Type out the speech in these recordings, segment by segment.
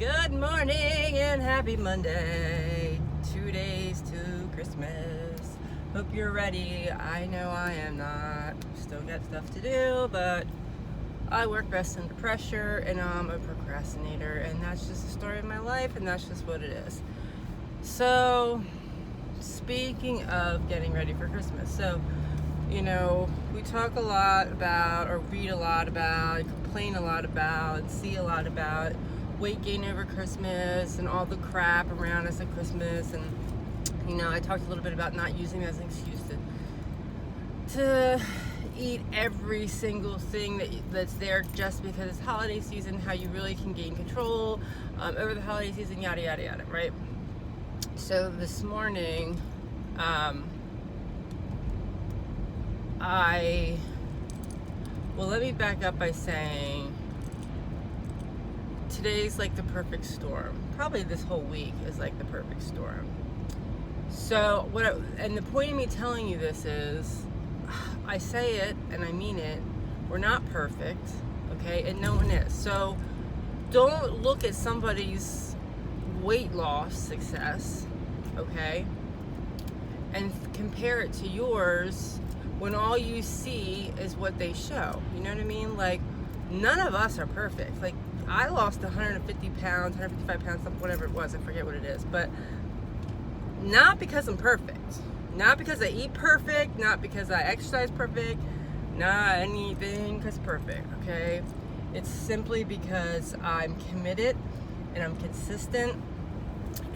Good morning and happy Monday. 2 days to Christmas. Hope you're ready. I know I am not. Still got stuff to do, but I work best under pressure and I'm a procrastinator, and that's just the story of my life, and that's just what it is. So, speaking of getting ready for Christmas, we talk a lot about, or read a lot about, complain a lot about, and see a lot about weight gain over Christmas and all the crap around us at Christmas. And I talked a little bit about not using that as an excuse to eat every single thing that's there just because it's holiday season, how you really can gain control over the holiday season, yada yada yada, right? So this morning let me back up by saying today's like the perfect storm. Probably this whole week is like the perfect storm. So and the point of me telling you this is, I say it and I mean it, we're not perfect, okay? And no one is. So don't look at somebody's weight loss success, okay, and compare it to yours when all you see is what they show. You know what I mean? Like, none of us are perfect. Like, I lost 150 pounds, 155 pounds, whatever it was, I forget what it is, but not because I'm perfect. Not because I eat perfect, not because I exercise perfect, not anything because perfect, okay? It's simply because I'm committed and I'm consistent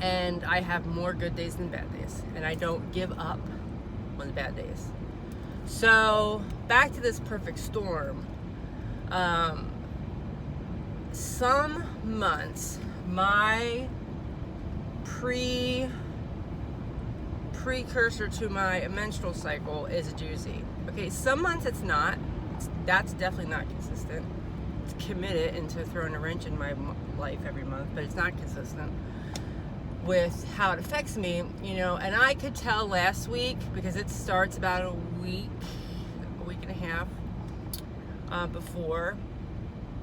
and I have more good days than bad days, and I don't give up on the bad days. So back to this perfect storm. Some months my precursor to my menstrual cycle is a doozy. Okay, some months it's not. That's definitely not consistent. It's committed into throwing a wrench in my life every month, but it's not consistent with how it affects me, and I could tell last week, because it starts about a week and a half before,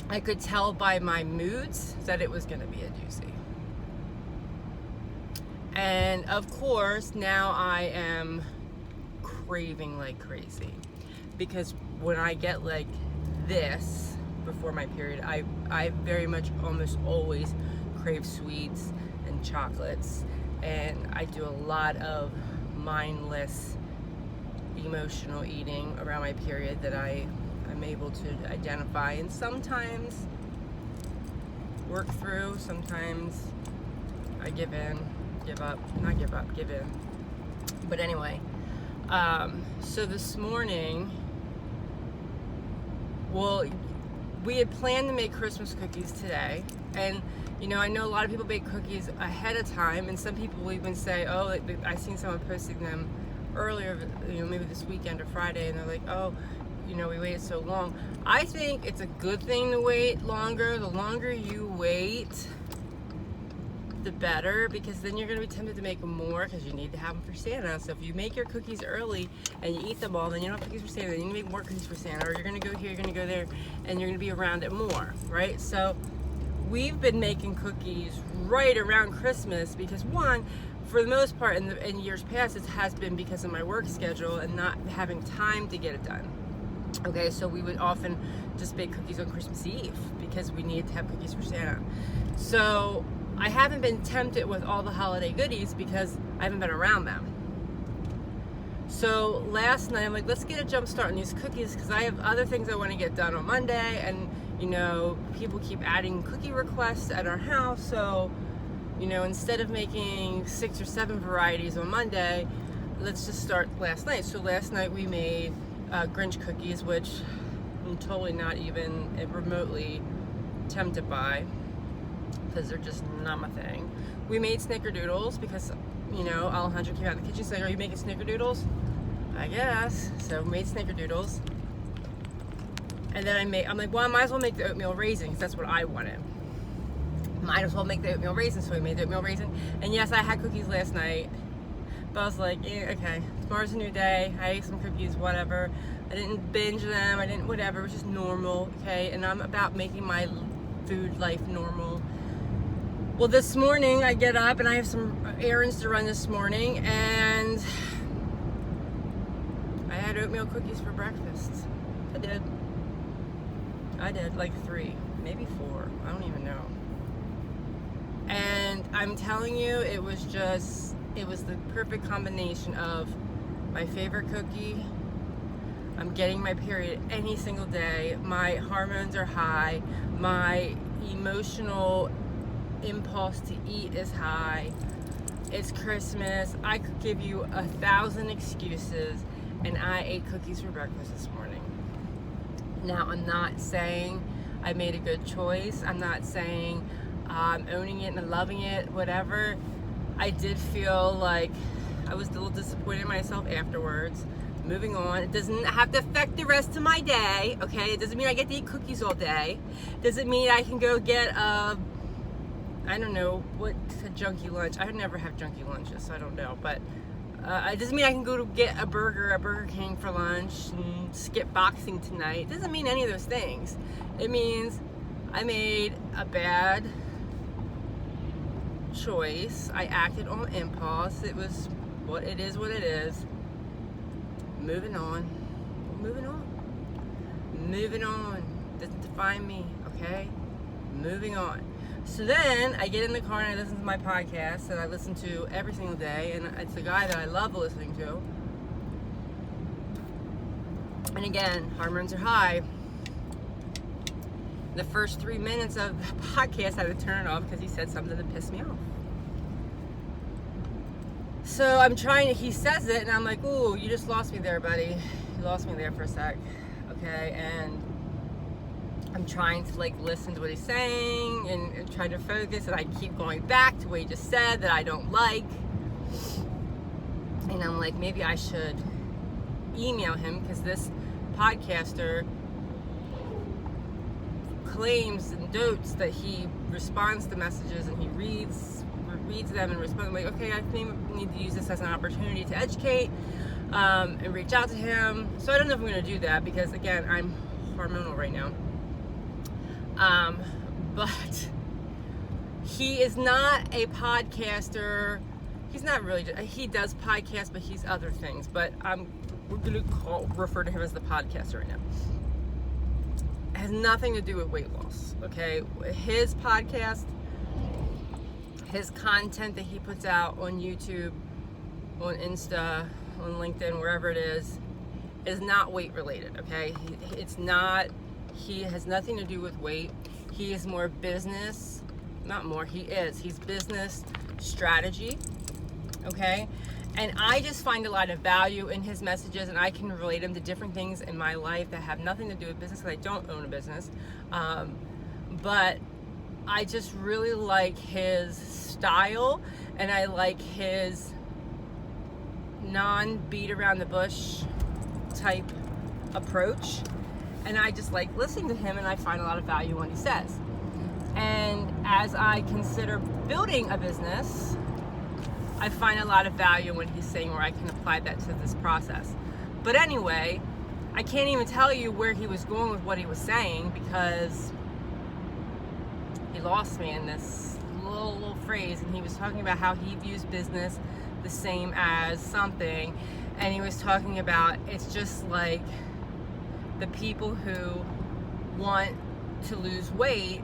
I could tell by my moods that it was going to be a doozy. And of course, now I am craving like crazy, because when I get like this before my period, I very much almost always crave sweets and chocolates, and I do a lot of mindless emotional eating around my period that I'm able to identify and sometimes work through. Sometimes I give in. But anyway, so this morning, we had planned to make Christmas cookies today, and I know a lot of people bake cookies ahead of time, and some people will even say, oh, I seen someone posting them earlier, maybe this weekend or Friday, and they're like, oh, we waited so long. I think it's a good thing to wait longer. The longer you wait, the better, because then you're going to be tempted to make more because you need to have them for Santa. So if you make your cookies early and you eat them all, then you don't have cookies for Santa, then you need to make more cookies for Santa, or you're going to go here, you're going to go there, and you're going to be around it more, right? So we've been making cookies right around Christmas because, one, for the most part in years past, it has been because of my work schedule and not having time to get it done. Okay, so we would often just bake cookies on Christmas Eve because we needed to have cookies for Santa. So I haven't been tempted with all the holiday goodies because I haven't been around them. So last night I'm like, let's get a jump start on these cookies because I have other things I want to get done on Monday, and people keep adding cookie requests at our house. So instead of making 6 or 7 varieties on Monday, let's just start last night. So last night we made Grinch cookies, which I'm totally not even remotely tempted by because they're just not my thing. We made snickerdoodles because, Alejandro came out of the kitchen saying, are you making snickerdoodles? I guess. So we made snickerdoodles. And then I'm like, well, I might as well make the oatmeal raisin because that's what I wanted. Might as well make the oatmeal raisin, so we made the oatmeal raisin. And yes, I had cookies last night, but I was like, okay, tomorrow's a new day. I ate some cookies, whatever. I didn't binge them, I didn't whatever, it was just normal, okay? And I'm about making my food life normal. Well, this morning I get up and I have some errands to run this morning, and I had oatmeal cookies for breakfast. I did like 3, maybe 4. I don't even know. And I'm telling you, it was the perfect combination of my favorite cookie. I'm getting my period any single day. My hormones are high. My emotional impulse to eat is high. It's Christmas. I could give you 1,000 excuses, and I ate cookies for breakfast this morning. Now, I'm not saying I made a good choice. I'm not saying I'm owning it and loving it, whatever. I did feel like I was a little disappointed in myself afterwards. Moving on. It doesn't have to affect the rest of my day, okay? It doesn't mean I get to eat cookies all day. It doesn't mean I can go get I don't know, what's a junky lunch? I never have junky lunches, so I don't know. But it doesn't mean I can go to get a Burger King for lunch and skip boxing tonight. It doesn't mean any of those things. It means I made a bad choice. I acted on impulse. It was what it is. Moving on. Doesn't define me, okay? Moving on. So then I get in the car and I listen to my podcast that I listen to every single day, and it's a guy that I love listening to. And again, hormones are high. The first 3 minutes of the podcast I had to turn it off because he said something that pissed me off. So he says it, and I'm like, ooh, you just lost me there, buddy. You lost me there for a sec, okay? And I'm trying to listen to what he's saying and trying to focus, and I keep going back to what he just said that I don't like. And I'm like, maybe I should email him, because this podcaster claims and notes that he responds to messages and he reads them and responds. I'm like, okay, I think we need to use this as an opportunity to educate and reach out to him. So I don't know if I'm going to do that, because again, I'm hormonal right now. But he is not a podcaster. He's not really. He does podcasts, but he's other things. But we're going to refer to him as the podcaster right now. It has nothing to do with weight loss. Okay, his podcast, his content that he puts out on YouTube, on Insta, on LinkedIn, wherever it is not weight related. Okay, it's not. He has nothing to do with weight. He is more business, not more, he's business strategy, okay? And I just find a lot of value in his messages, and I can relate him to different things in my life that have nothing to do with business, because I don't own a business. But I just really like his style, and I like his non-beat around the bush type approach. And I just like listening to him, and I find a lot of value in what he says. And as I consider building a business, I find a lot of value in what he's saying, where I can apply that to this process. But anyway, I can't even tell you where he was going with what he was saying, because he lost me in this little phrase. And he was talking about how he views business the same as something. And he was talking about, it's just like the people who want to lose weight,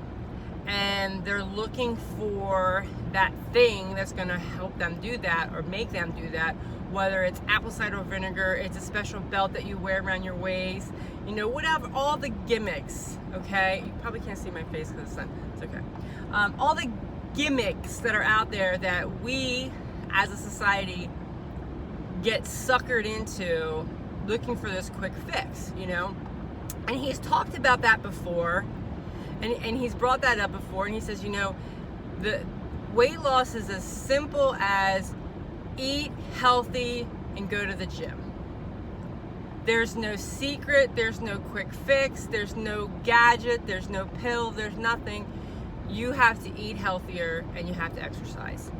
and they're looking for that thing that's going to help them do that or make them do that, whether it's apple cider vinegar, it's a special belt that you wear around your waist, whatever, all the gimmicks, okay? You probably can't see my face because of the sun. It's okay. All the gimmicks that are out there that we as a society get suckered into, looking for this quick fix, And he's talked about that before, and he's brought that up before, and he says, the weight loss is as simple as eat healthy and go to the gym. There's no secret, there's no quick fix, there's no gadget, there's no pill, there's nothing. You have to eat healthier and you have to exercise.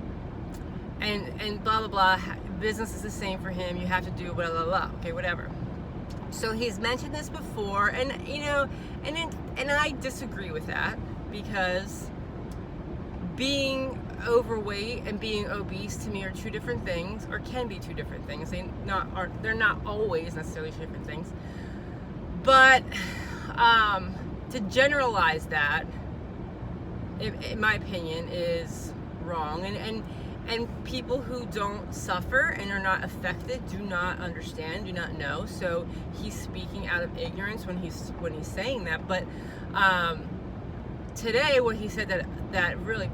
And blah, blah, blah. Business is the same for him. You have to do blah, blah, blah. Okay, whatever. So he's mentioned this before, and and I disagree with that, because being overweight and being obese to me are two different things, or can be two different things. They're not always necessarily two different things. But to generalize that, in my opinion, is wrong. And people who don't suffer and are not affected do not understand, do not know. So he's speaking out of ignorance when he's saying that. But today, what he said that really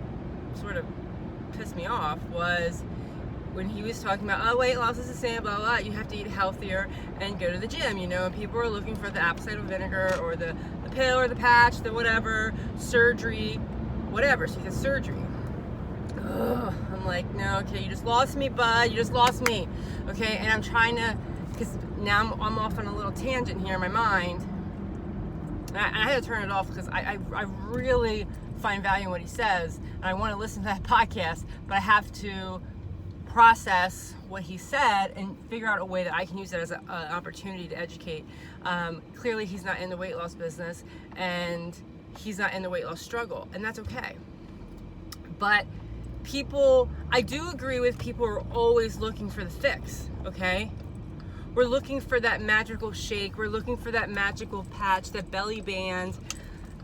sort of pissed me off was when he was talking about, weight loss is the same, blah, blah, blah, you have to eat healthier and go to the gym, and people are looking for the apple cider vinegar or the pill or the patch, the whatever, surgery, whatever. So he said surgery. Ugh. I'm like, no, okay, you just lost me, bud. You just lost me. Okay, and I'm trying to, because now I'm off on a little tangent here in my mind. And I had to turn it off because I really find value in what he says, and I want to listen to that podcast, but I have to process what he said and figure out a way that I can use it as an opportunity to educate. Clearly, he's not in the weight loss business, and he's not in the weight loss struggle, and that's okay. But I do agree with people who are always looking for the fix, okay? We're looking for that magical shake. We're looking for that magical patch, that belly band,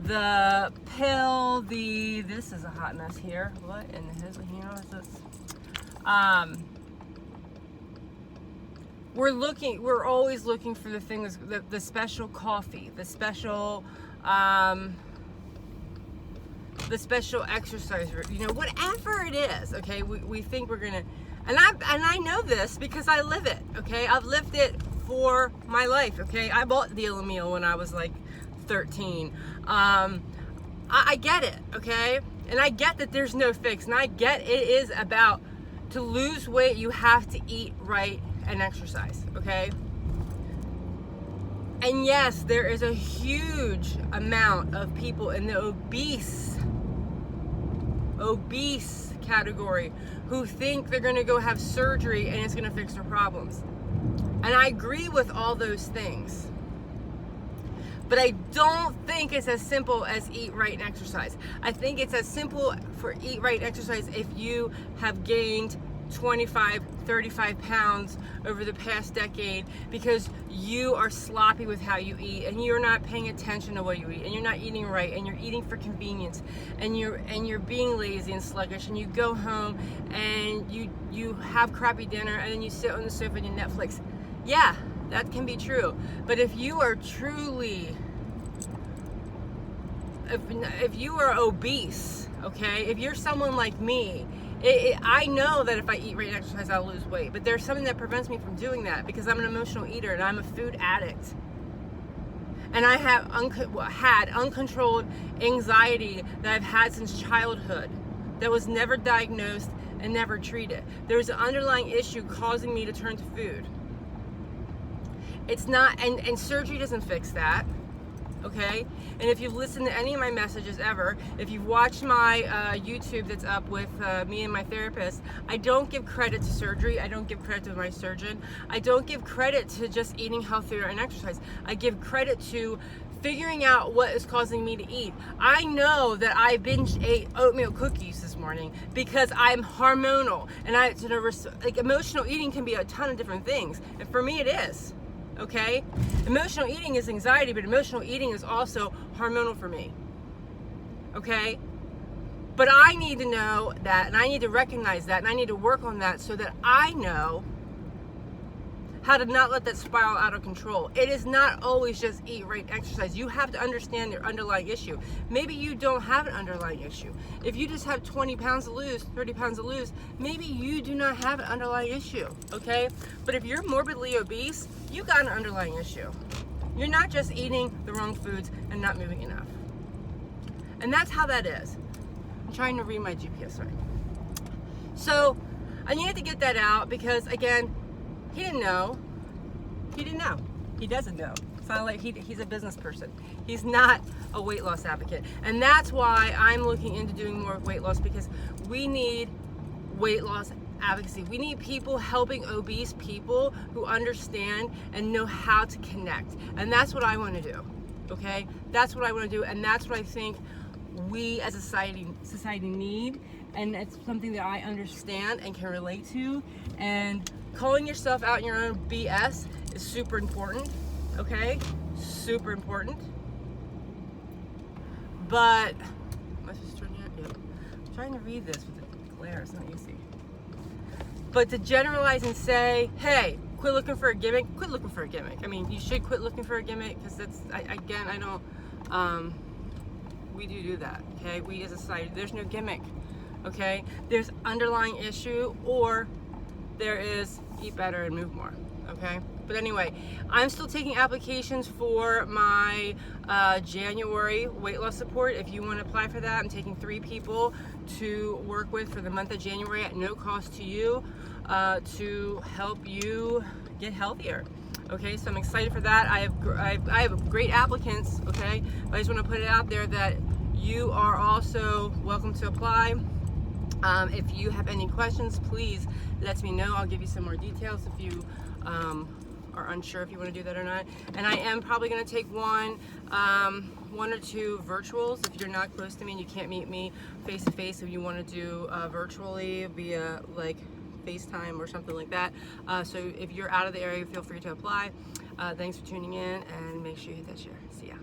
the pill, this is a hot mess here. What in the hell is this? We're always looking for the things, the special coffee, the special exercise, whatever it is, okay? We think we're gonna, and I know this because I live it, okay? I've lived it for my life, okay? I bought Deal a Meal when I was like 13. I get it, okay? And I get that there's no fix, and I get it is about, to lose weight, you have to eat right and exercise, okay? And yes, there is a huge amount of people in the obese category who think they're gonna go have surgery and it's gonna fix their problems. And I agree with all those things. But I don't think it's as simple as eat right and exercise. I think it's as simple for eat right and exercise if you have gained 25, 35 pounds over the past decade because you are sloppy with how you eat and you're not paying attention to what you eat and you're not eating right and you're eating for convenience and you're being lazy and sluggish and you go home and you have crappy dinner and then you sit on the sofa and you Netflix. Yeah, that can be true. But if you are truly, if you are obese, okay, if you're someone like me, I know that if I eat right and exercise, I'll lose weight. But there's something that prevents me from doing that because I'm an emotional eater and I'm a food addict. And I have had uncontrolled anxiety that I've had since childhood that was never diagnosed and never treated. There's an underlying issue causing me to turn to food. It's not, and surgery doesn't fix that, okay? And if you've listened to any of my messages ever, if you've watched my YouTube that's up with me and my therapist, I don't give credit to surgery. I don't give credit to my surgeon. I don't give credit to just eating healthier and exercise. I give credit to figuring out what is causing me to eat. I know that I binge ate oatmeal cookies this morning because I'm hormonal, and like emotional eating can be a ton of different things, and for me it is. Okay? Emotional eating is anxiety, but emotional eating is also hormonal for me. Okay? But I need to know that, and I need to recognize that, and I need to work on that so that I know how to not let that spiral out of control. It is not always just eat right, exercise. You have to understand your underlying issue. Maybe you don't have an underlying issue. If you just have 20 pounds to lose, 30 pounds to lose, maybe you do not have an underlying issue, okay? But if you're morbidly obese, you got an underlying issue. You're not just eating the wrong foods and not moving enough. And that's how that is. I'm trying to read my GPS, sorry. So I needed to get that out because, again, he didn't know. He didn't know. He doesn't know. It's not like he's a business person. He's not a weight loss advocate. And that's why I'm looking into doing more weight loss, because we need weight loss advocacy. We need people helping obese people who understand and know how to connect. And that's what I want to do. Okay? That's what I want to do. And that's what I think we as a society need, and it's something that I understand and can relate to. And calling yourself out in your own BS is super important, okay? Super important. But am I supposed to turn here? Yep. I'm trying to read this with the glare, it's not easy. But to generalize and say, hey, quit looking for a gimmick, quit looking for a gimmick. I mean, you should quit looking for a gimmick, because that's, again, I don't, we do that, okay? We as a society, there's no gimmick, okay? There's underlying issue, or there is eat better and move more, okay? But anyway, I'm still taking applications for my January weight loss support. If you want to apply for that, I'm taking 3 people to work with for the month of January at no cost to you, to help you get healthier. Okay, so I'm excited for that. I have great applicants. Okay, but I just want to put it out there that you are also welcome to apply. If you have any questions, please let me know. I'll give you some more details if you are unsure if you want to do that or not. And I am probably going to take one or 2 virtuals. If you're not close to me and you can't meet me face to face, if you want to do virtually via like FaceTime or something like that. So if you're out of the area, feel free to apply. Thanks for tuning in, and make sure you hit that share. See ya.